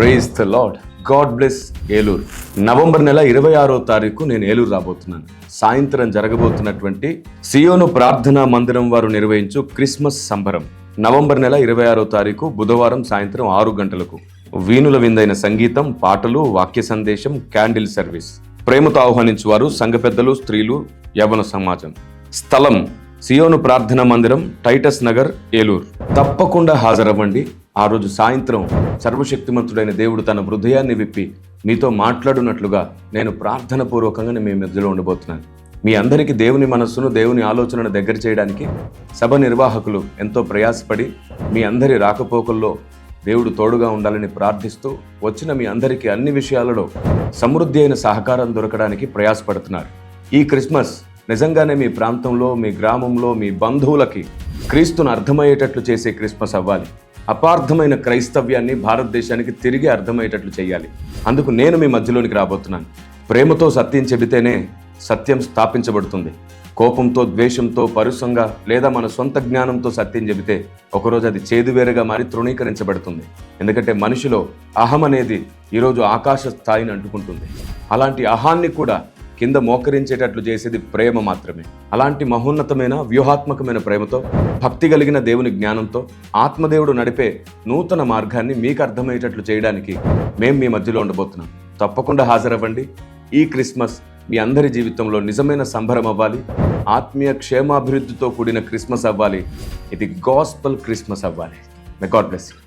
Praise the lord. God bless Eluru. November నెల 26వ తారీఖు నేను ఏలూరు రాబోతున్నాను. సాయంత్రం జరగబోతున్నటువంటి సియోను ప్రార్థనా మందిరం వారు నిర్వహించు క్రిస్మస్ సంబరం. నవంబర్ నెల 26వ తారీఖు బుధవారం సాయంత్రం 6 గంటలకు వీణుల విందైన సంగీతం, పాటలు, వాక్య సందేశం, క్యాండిల్ సర్వీస్. ప్రేమతో ఆహ్వానించువారు సంఘ పెద్దలు, స్త్రీలు, యవ్వన సమాజం. స్థలం సియోను ప్రార్థనా మందిరం, టైటస్ నగర్, ఏలూరు. తప్పకుండా హాజరవ్వండి. ఆ రోజు సాయంత్రం సర్వశక్తిమంతుడైన దేవుడు తన హృదయాన్ని విప్పి మీతో మాట్లాడున్నట్లుగా నేను ప్రార్థన పూర్వకంగా మీ మధ్యలో ఉండబోతున్నాను. మీ అందరికీ దేవుని మనస్సును, దేవుని ఆలోచనను దగ్గర చేయడానికి సభ నిర్వాహకులు ఎంతో ప్రయాసపడి మీ అందరి రాకపోకల్లో దేవుడు తోడుగా ఉండాలని ప్రార్థిస్తూ వచ్చిన మీ అందరికీ అన్ని విషయాలలో సమృద్ధి అయిన సహకారం దొరకడానికి ప్రయాసపడుతున్నారు. ఈ క్రిస్మస్ నిజంగానే మీ ప్రాంతంలో, మీ గ్రామంలో, మీ బంధువులకి క్రీస్తును అర్థమయ్యేటట్లు చేసే క్రిస్మస్ అవ్వాలి. అపార్థమైన క్రైస్తవ్యాన్ని భారతదేశానికి తిరిగి అర్థమయ్యేటట్లు చేయాలి. అందుకు నేను మీ మధ్యలోనికి రాబోతున్నాను. ప్రేమతో సత్యం చెబితేనే సత్యం స్థాపించబడుతుంది. కోపంతో, ద్వేషంతో, పరుషంగా లేదా మన సొంత జ్ఞానంతో సత్యం చెబితే ఒకరోజు అది చేదువేరగా మారి తృణీకరించబడుతుంది. ఎందుకంటే మనిషిలో అహం అనేది ఈరోజు ఆకాశ స్థాయిని అంటుకుంటుంది. అలాంటి అహాన్ని కూడా కింద మోకరించేటట్లు చేసేది ప్రేమ మాత్రమే. అలాంటి మహోన్నతమైన వ్యూహాత్మకమైన ప్రేమతో, భక్తి కలిగిన దేవుని జ్ఞానంతో, ఆత్మదేవుడు నడిపే నూతన మార్గాన్ని మీకు అర్థమయ్యేటట్లు చేయడానికి మేము మీ మధ్యలో ఉండబోతున్నాం. తప్పకుండా హాజరవ్వండి. ఈ క్రిస్మస్ మీ అందరి జీవితంలో నిజమైన సంబరం అవ్వాలి. ఆత్మీయ క్షేమాభివృద్ధితో కూడిన క్రిస్మస్ అవ్వాలి. ఇది గాస్పల్ క్రిస్మస్ అవ్వాలి. May God bless you.